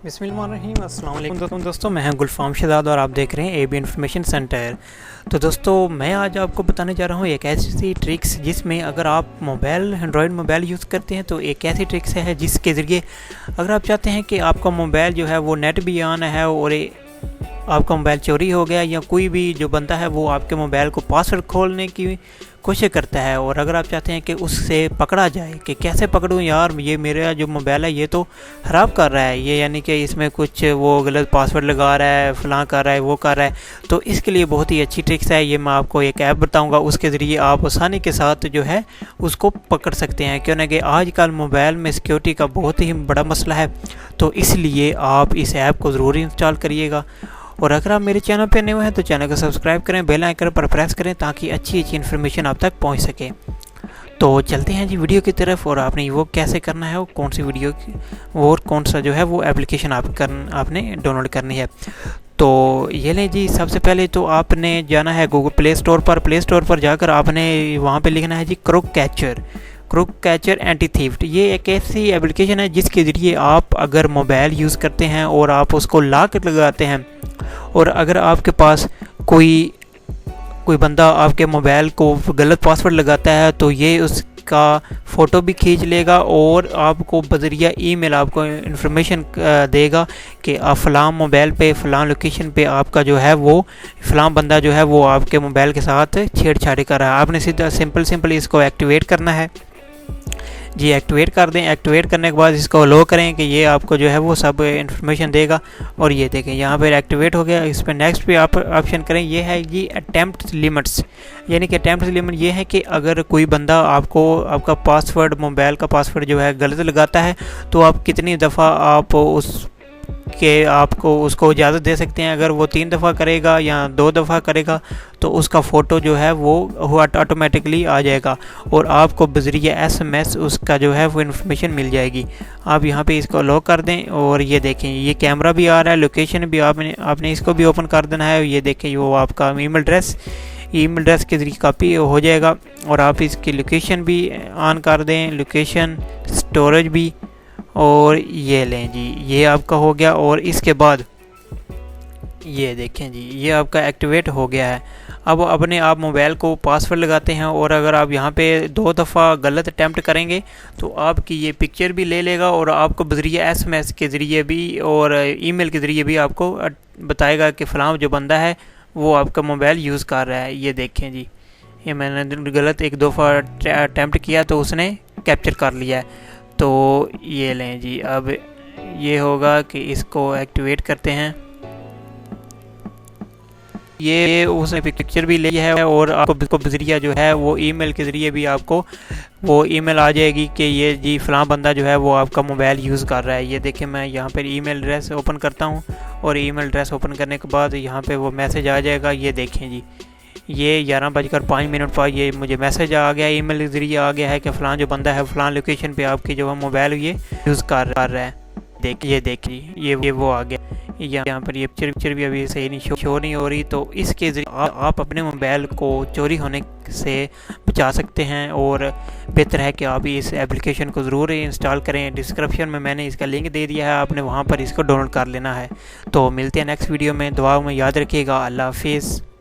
बिस्मिल्लाहिर्रहमानिर्रहीम। अस्सलाम वालेकुम दोस्तों, मैं हूं गुलफाम शहजाद और आप देख रहे हैं एबी इन्फॉर्मेशन सेंटर। तो दोस्तों, मैं आज आपको बताने जा रहा हूं एक ऐसी ट्रिक्स जिसमें अगर आप एंड्रॉयड मोबाइल यूज़ करते हैं तो एक ऐसी ट्रिक्स है जिसके ज़रिए अगर आप चाहते हैं कि आपका मोबाइल जो है वो नेट भी ऑन है और आपका मोबाइल चोरी हो गया या कोई भी जो बंदा है वो आपके मोबाइल को पासवर्ड खोलने की कोशिश करता है और अगर आप चाहते हैं कि उससे पकड़ा जाए कि कैसे पकड़ूं यार, ये मेरा जो मोबाइल है ये तो ख़राब कर रहा है, ये यानी कि इसमें कुछ वो गलत पासवर्ड लगा रहा है, फ़लाँ कर रहा है, वो कर रहा है, तो इसके लिए बहुत ही अच्छी ट्रिक्स है। ये मैं आपको एक ऐप बताऊंगा, उसके ज़रिए आप आसानी के साथ जो है उसको पकड़ सकते हैं। क्यों ना कि आजकल मोबाइल में सिक्योरिटी का बहुत ही बड़ा मसला है, तो इसलिए आप इस ऐप को ज़रूर इंस्टॉल करिएगा। और अगर आप मेरे चैनल पर नए हुए हैं तो चैनल को सब्सक्राइब करें, बेल आइकन पर प्रेस करें ताकि अच्छी इन्फॉर्मेशन आप तक पहुंच सके। तो चलते हैं जी वीडियो की तरफ। और आपने वो कैसे करना है, वो कौन सी वीडियो और कौन सा जो है वो एप्लीकेशन आपने डाउनलोड करनी है। तो ये लें जी, सबसे पहले तो आपने जाना है गूगल प्ले स्टोर पर जाकर आपने वहाँ पे लिखना है जी क्रोक कैचर एंटी थीफ्ट। ये एक ऐसी एप्लीकेशन है जिसके ज़रिए आप अगर मोबाइल यूज़ करते हैं और आप उसको लॉक लगाते हैं और अगर आपके पास कोई बंदा आपके मोबाइल को गलत पासवर्ड लगाता है तो ये उसका फ़ोटो भी खींच लेगा और आपको बज़रिया ईमेल आपको इन्फॉर्मेशन देगा कि आप फ़लाँ मोबाइल पे फ़लाँ लोकेशन पे आपका जो है वो फ़लाँ बंदा जो है वो आपके मोबाइल के साथ छेड़छाड़ी कर रहा है। आपने सीधा सिंपल इसको एक्टिवेट करना है जी। एक्टिवेट कर दें। एक्टिवेट करने के बाद इसको अलो करें कि ये आपको जो है वो सब इन्फॉर्मेशन देगा। और ये देखें यहाँ पर एक्टिवेट हो गया। इस पर नेक्स्ट पे आप ऑप्शन करें। ये है जी अटैम्प्ट लिमिट्स, यानी कि अटैम्प्ट लिमिट ये है कि अगर कोई बंदा आपका पासवर्ड, मोबाइल का पासवर्ड जो है गलत लगाता है तो आप कितनी दफ़ा आप आपको उसको इजाज़त दे सकते हैं। अगर वो 3 दफ़ा करेगा या 2 दफ़ा करेगा तो उसका फ़ोटो जो है वो ऑटोमेटिकली आ जाएगा और आपको बज़रिया SMS उसका जो है वो इन्फॉर्मेशन मिल जाएगी। आप यहाँ पे इसको लॉक कर दें और ये देखें ये कैमरा भी आ रहा है, लोकेशन भी आपने इसको भी ओपन कर देना है। ये देखें वो आपका ईमेल एड्रेस के ज़रिए कॉपी हो जाएगा और आप इसकी लोकेशन भी ऑन कर दें, लोकेशन स्टोरेज भी। और ये लें जी, ये आपका हो गया। और इसके बाद ये देखें जी, ये आपका एक्टिवेट हो गया है। अब अपने आप मोबाइल को पासवर्ड लगाते हैं और अगर आप यहाँ पे 2 दफ़ा गलत अटैम्प्ट करेंगे तो आपकी ये पिक्चर भी ले लेगा और आपको बज़रिया SMS के ज़रिए भी और ईमेल के ज़रिए भी आपको बताएगा कि फ़लाँ जो बंदा है वो आपका मोबाइल यूज़ कर रहा है। ये देखें जी, ये मैंने गलत 1 दफ़ा अटैम्प्ट किया तो उसने कैप्चर कर लिया है। तो ये लें जी, अब ये होगा कि इसको एक्टिवेट करते हैं। ये उसने पिक्चर भी ली है और आपको बज़रिया जो है वो ईमेल के ज़रिए भी आपको वो ईमेल आ जाएगी कि ये जी फ़लाँ बंदा जो है वो आपका मोबाइल यूज़ कर रहा है। ये देखें, मैं यहाँ पर ईमेल एड्रेस ओपन करता हूँ और ईमेल एड्रेस ओपन करने के बाद यहाँ पे वो मैसेज आ जाएगा। ये देखें जी, ये 11:05 पर ये मुझे मैसेज आ गया, ईमेल के ज़रिए आ गया है कि फ़लाँ जो बंदा है फ़लाँ लोकेशन पे आपकी जो है मोबाइल ये यूज़ कर रहा है। देखिए ये वो आ गया। यहाँ पर ये पिक्चर भी अभी सही नहीं शो नहीं हो रही। तो इसके ज़रिए आप अपने मोबाइल को चोरी होने से बचा सकते हैं और बेहतर है कि आप इस एप्लीकेशन को ज़रूर इंस्टॉल करें। डिस्क्रिप्शन में मैंने इसका लिंक दे दिया है, आपने वहाँ पर इसको डाउनलोड कर लेना है। तो मिलते हैं नेक्स्ट वीडियो में। दुआ में याद रखिएगा। अल्लाह हाफिज़।